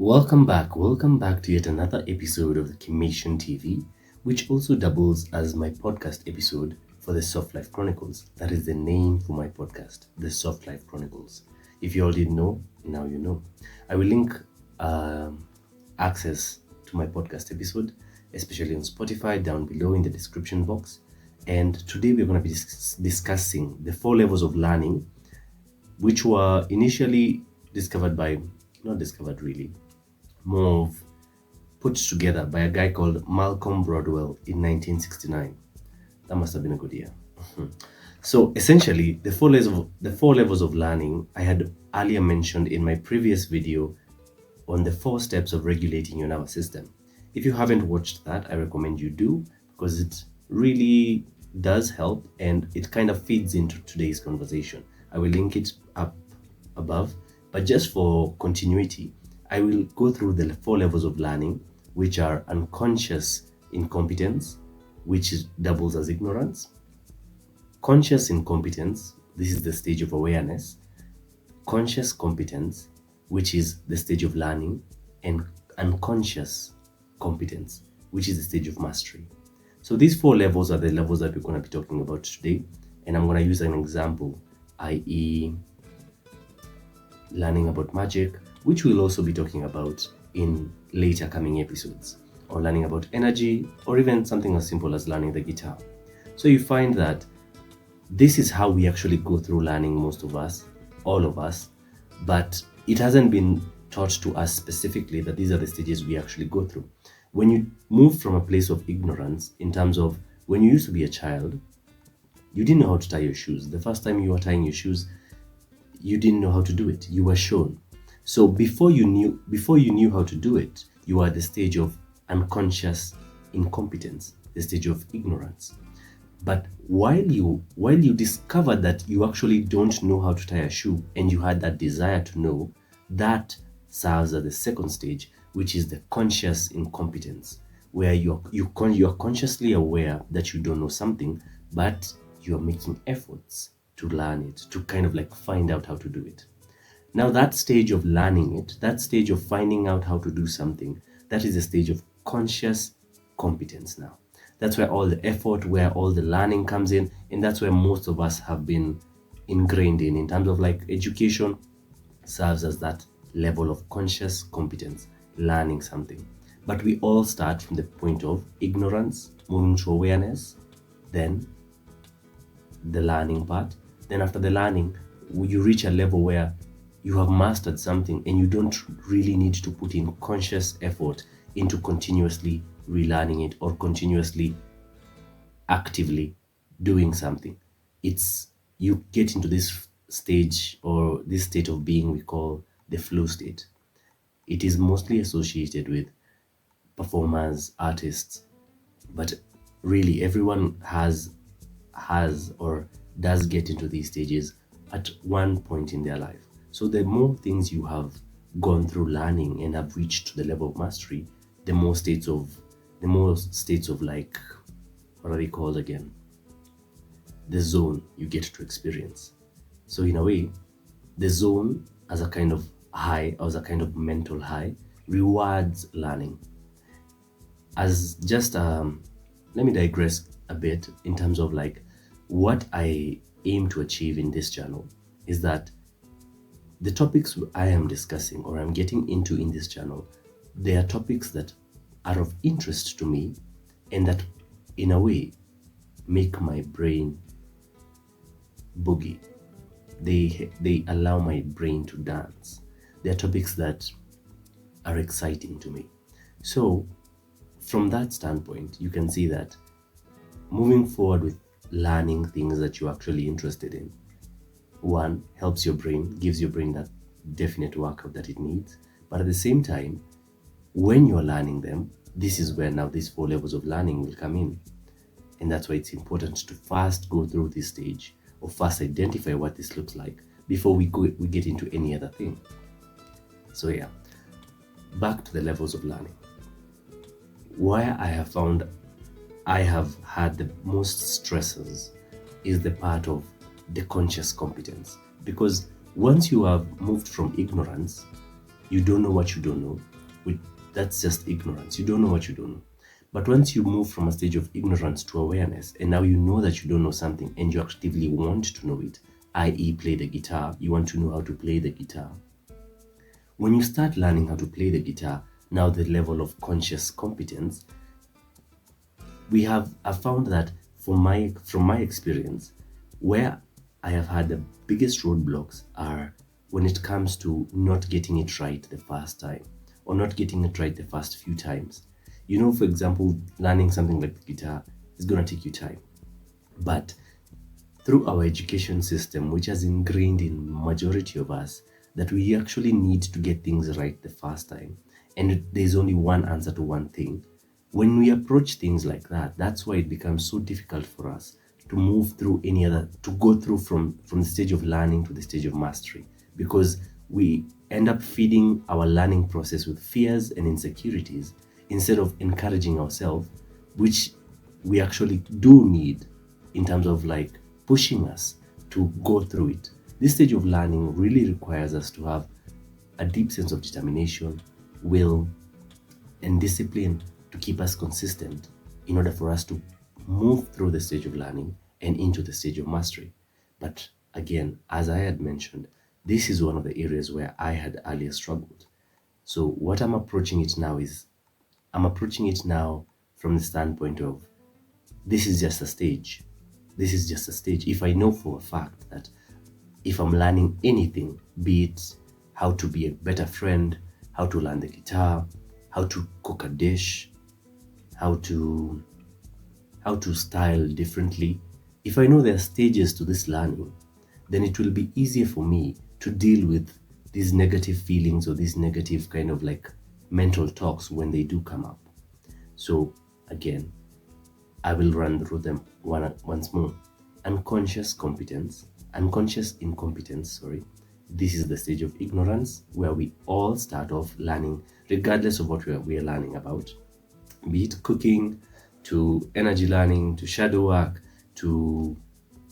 Welcome back to yet another episode of the Kimation TV, which also doubles as my podcast episode for the Soft Life Chronicles. That is the name for my podcast, the Soft Life Chronicles. If you all didn't know, now you know. I will link access to my podcast episode, especially on Spotify, down below in the description box. And today we're going to be discussing the 4 levels of learning, which were initially not discovered really, more of put together by a guy called Malcolm Broadwell in 1969. That must have been a good year. So essentially, the four levels of learning I had earlier mentioned in my previous video on the 4 steps of regulating your nervous system. If you haven't watched that, I recommend you do, because it really does help and it kind of feeds into today's conversation. I will link it up above, but just for continuity, I will go through the 4 levels of learning, which are unconscious incompetence, which doubles as ignorance; conscious incompetence, this is the stage of awareness; conscious competence, which is the stage of learning; and unconscious competence, which is the stage of mastery. So these 4 levels are the levels that we're going to be talking about today, and I'm going to use an example, i.e. learning about magic, which we'll also be talking about in later coming episodes, or learning about energy, or even something as simple as learning the guitar. So you find that this is how we actually go through learning, most of us, all of us, but it hasn't been taught to us specifically that these are the stages we actually go through. When you move from a place of ignorance, in terms of when you used to be a child, you didn't know how to tie your shoes. The first time you were tying your shoes, you didn't know how to do it. You were shown. So before you knew how to do it, you are at the stage of unconscious incompetence, the stage of ignorance. But while you discovered that you actually don't know how to tie a shoe, and you had that desire to know, that serves as the second stage, which is the conscious incompetence, where you're consciously aware that you don't know something, but you're making efforts to learn it, to kind of like find out how to do it. Now that stage of learning it, that stage of finding out how to do something, that is the stage of conscious competence now. That's where all the effort, where all the learning comes in, and that's where most of us have been ingrained in terms of like education serves as that level of conscious competence, learning something. But we all start from the point of ignorance, moving to awareness, then the learning part. Then after the learning, you reach a level where you have mastered something and you don't really need to put in conscious effort into continuously relearning it or continuously actively doing something. It's you get into this stage or this state of being we call the flow state. It is mostly associated with performers, artists, but really everyone has or does get into these stages at one point in their life. So the more things you have gone through learning and have reached the level of mastery, the more states of like, what are they called again? The zone you get to experience. So in a way, the zone as a kind of high, or as a kind of mental high, rewards learning. As just let me digress a bit in terms of like what I aim to achieve in this channel is that the topics I am discussing or I'm getting into in this channel, they are topics that are of interest to me and that in a way make my brain boogie. They allow my brain to dance. They are topics that are exciting to me. So from that standpoint, you can see that moving forward with learning things that you're actually interested in, one, helps your brain, gives your brain that definite workout that it needs. But at the same time, when you're learning them, this is where now these 4 levels of learning will come in. And that's why it's important to first go through this stage, or first identify what this looks like before we get into any other thing. So yeah, back to the levels of learning. Where I have found I have had the most stresses is the part of the conscious competence, because once you have moved from ignorance You don't know what you don't know. That's just ignorance. You don't know what you don't know. But once you move from a stage of ignorance to awareness, and now you know that you don't know something and you actively want to know it, i.e., play the guitar, you want to know how to play the guitar. When you start learning how to play the guitar, now the level of conscious competence, I found that from my experience, where I have had the biggest roadblocks are when it comes to not getting it right the first time, or not getting it right the first few times. For example, learning something like the guitar is going to take you time. But through our education system, which has ingrained in majority of us that we actually need to get things right the first time, and there's only one answer to one thing. When we approach things like that, that's why it becomes so difficult for us to move through to go through from the stage of learning to the stage of mastery, because we end up feeding our learning process with fears and insecurities instead of encouraging ourselves, which we actually do need in terms of like pushing us to go through it. This stage of learning really requires us to have a deep sense of determination, will, and discipline to keep us consistent in order for us to move through the stage of learning and into the stage of mastery. But again, as I had mentioned, this is one of the areas where I had earlier struggled. So what I'm approaching it now from the standpoint of this is just a stage. This is just a stage. If I know for a fact that if I'm learning anything, be it how to be a better friend, how to learn the guitar, how to cook a dish, how to style differently, if I know there are stages to this learning, then it will be easier for me to deal with these negative feelings or these negative kind of like mental talks when they do come up. So again, I will run through them once more. Unconscious incompetence, sorry. This is the stage of ignorance where we all start off learning, regardless of what we are learning about, be it cooking, to energy learning, to shadow work, to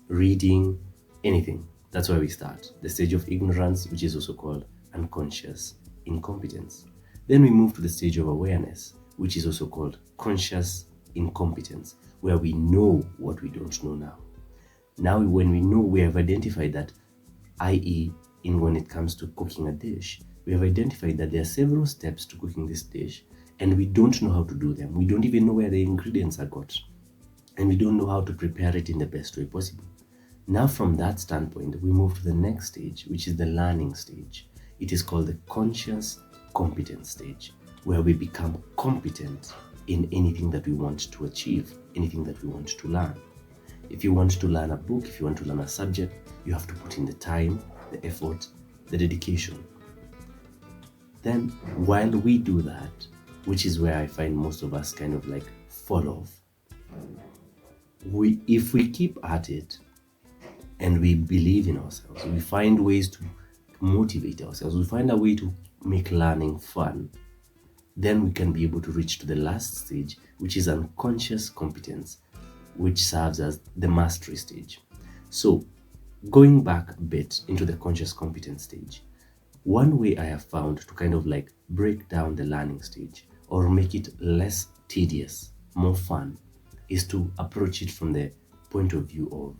reading, anything. That's where we start. The stage of ignorance, which is also called unconscious incompetence. Then we move to the stage of awareness, which is also called conscious incompetence, where we know what we don't know now. Now, when we know, we have identified that, i.e., when it comes to cooking a dish, we have identified that there are several steps to cooking this dish, and we don't know how to do them. We don't even know where the ingredients are got, and we don't know how to prepare it in the best way possible. Now, from that standpoint, we move to the next stage, which is the learning stage. It is called the conscious competence stage, where we become competent in anything that we want to achieve, anything that we want to learn. If you want to learn a book, if you want to learn a subject, you have to put in the time, the effort, the dedication. Then, while we do that, which is where I find most of us kind of like fall off, if we keep at it and we believe in ourselves, we find ways to motivate ourselves, we find a way to make learning fun, then we can be able to reach to the last stage, which is unconscious competence, which serves as the mastery stage. So, going back a bit into the conscious competence stage, one way I have found to kind of like break down the learning stage or make it less tedious, more fun, is to approach it from the point of view of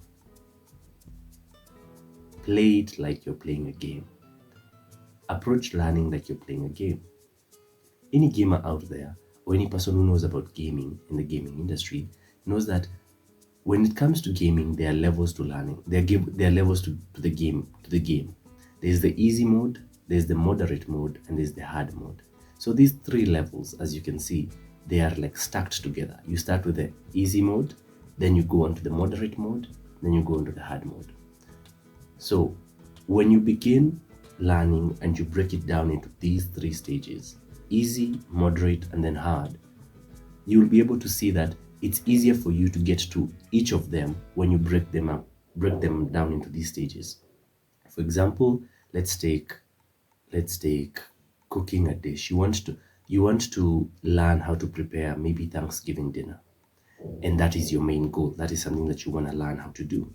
play it like you're playing a game. Approach learning like you're playing a game. Any gamer out there, or any person who knows about gaming in the gaming industry, knows that when it comes to gaming, there are levels to learning. There are levels to the game. There's the easy mode, there's the moderate mode, and there's the hard mode. So these three levels, as you can see, they are like stacked together. You start with the easy mode, then you go on to the moderate mode, then you go on to the hard mode. So when you begin learning and you break it down into these three stages, easy, moderate, and then hard, you will be able to see that it's easier for you to get to each of them when you break them down into these stages. For example, let's take cooking a dish. You want to learn how to prepare maybe Thanksgiving dinner, and that is your main goal. That is something that you want to learn how to do,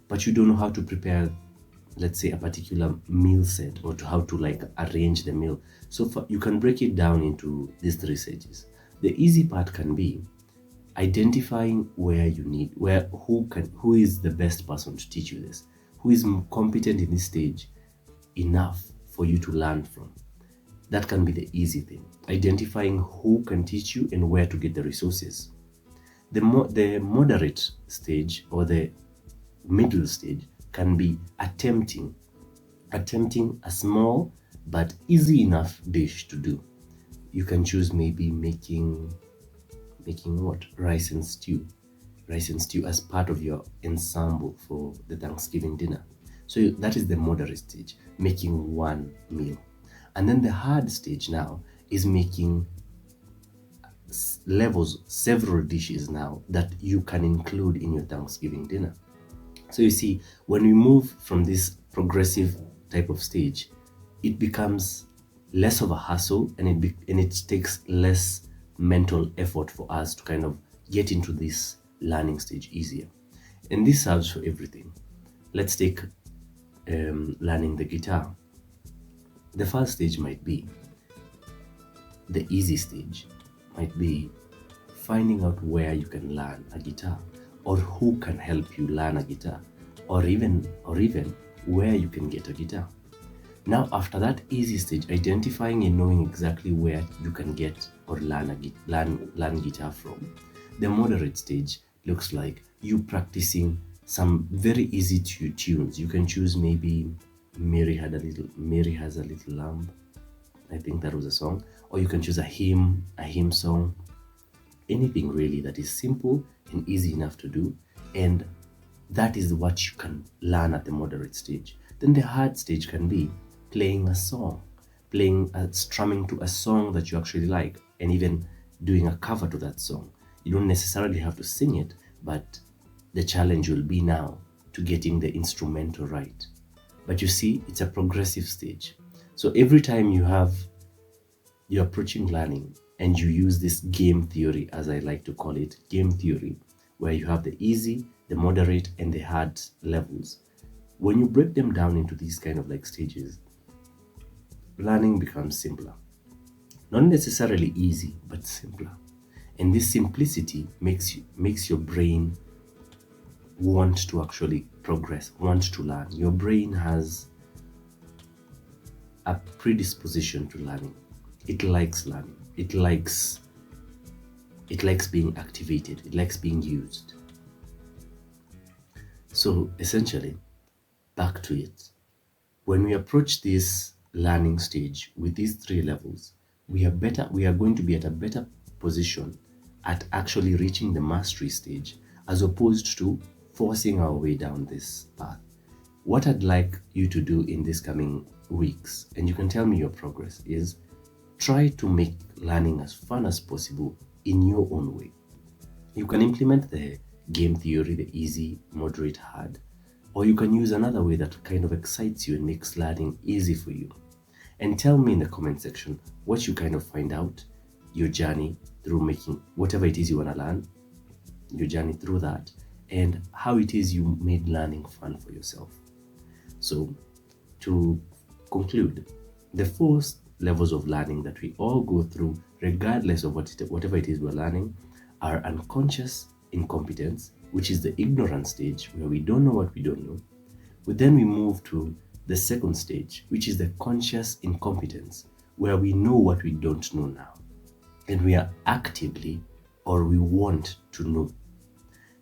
but you don't know how to prepare let's say, a particular meal set, or to how to like arrange the meal. So you can break it down into these three stages. The easy part can be identifying who is the best person to teach you this, who is competent in this stage enough for you to learn from. That can be the easy thing, identifying who can teach you and where to get the resources. The moderate stage or the middle stage can be attempting a small but easy enough dish to do. You can choose maybe making what? Rice and stew as part of your ensemble for the Thanksgiving dinner. So that is the moderate stage, making one meal. And then the hard stage now is making several dishes now that you can include in your Thanksgiving dinner. So you see, when we move from this progressive type of stage, it becomes less of a hassle, and it takes less mental effort for us to kind of get into this learning stage easier. And this serves for everything. Let's take learning the guitar. The first stage might be the easy stage, might be finding out where you can learn a guitar, or who can help you learn a guitar, or even where you can get a guitar. Now, after that easy stage, identifying and knowing exactly where you can get or learn guitar from, the moderate stage looks like you practicing some very easy tunes. You can choose maybe Mary Has a Little Lamb. I think that was a song. Or you can choose a hymn song. Anything really that is simple and easy enough to do. And that is what you can learn at the moderate stage. Then the hard stage can be playing a song, strumming to a song that you actually like, and even doing a cover to that song. You don't necessarily have to sing it, but the challenge will be now to getting the instrumental right. But you see, it's a progressive stage. So every time you're approaching learning and you use this game theory, as I like to call it, game theory, where you have the easy, the moderate, and the hard levels. When you break them down into these kind of like stages, learning becomes simpler. Not necessarily easy, but simpler. And this simplicity makes your brain want to actually progress, want to learn. Your brain has a predisposition to learning. It likes learning. It likes being activated. It likes being used. So essentially, back to it. When we approach this learning stage with these three levels, we are going to be at a better position at actually reaching the mastery stage, as opposed to forcing our way down this path. What I'd like you to do in these coming weeks, and you can tell me your progress, is try to make learning as fun as possible in your own way. You can implement the game theory, the easy, moderate, hard, or you can use another way that kind of excites you and makes learning easy for you. And tell me in the comment section what you kind of find out, your journey through making whatever it is you want to learn, your journey through that, and how it is you made learning fun for yourself. So to conclude, the 4 levels of learning that we all go through, regardless of whatever it is we're learning, are unconscious incompetence, which is the ignorant stage, where we don't know what we don't know. But then we move to the second stage, which is the conscious incompetence, where we know what we don't know now, and we are actively, or we want to know.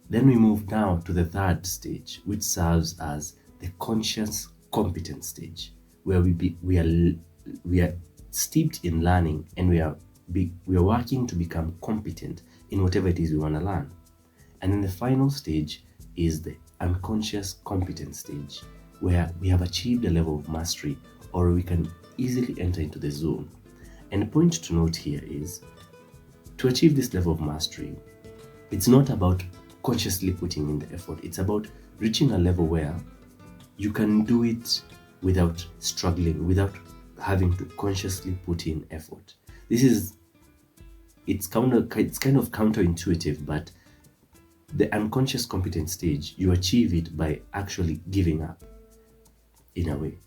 Then we move now to the third stage, which serves as the conscious competence stage, where we are steeped in learning, and we are working to become competent in whatever it is we want to learn. And then the final stage is the unconscious competence stage, where we have achieved a level of mastery, or we can easily enter into the zone. And the point to note here is, to achieve this level of mastery, it's not about consciously putting in the effort. It's about reaching a level where you can do it without struggling, without having to consciously put in effort. It's kind of counterintuitive, but the unconscious competence stage, you achieve it by actually giving up. in a way.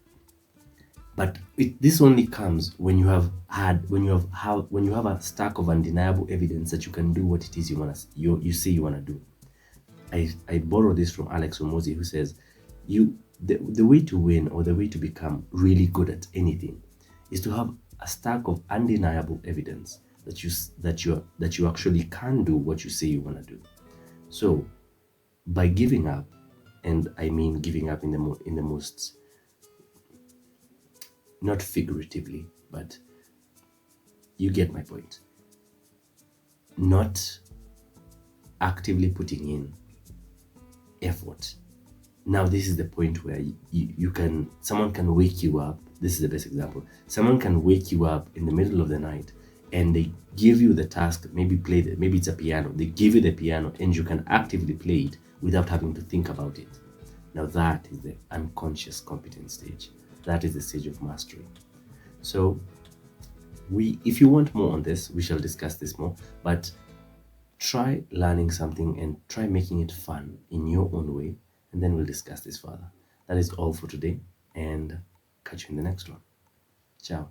But this only comes when you have a stack of undeniable evidence that you can do what it is you say you wanna do. I borrow this from Alex Omozi, who says the way to win, or the way to become really good at anything, is to have a stack of undeniable evidence that you actually can do what you say you want to do. So by giving up, and I mean giving up in the most, not figuratively, but you get my point, not actively putting in effort. Now this is the point where someone can wake you up. This is the best example. Someone can wake you up in the middle of the night and they give you the task, maybe it's a piano. They give you the piano and you can actively play it without having to think about it. Now that is the unconscious competence stage. That is the stage of mastery. So if you want more on this, we shall discuss this more, but try learning something and try making it fun in your own way, and then we'll discuss this further. That is all for today, and catch you in the next one. Ciao.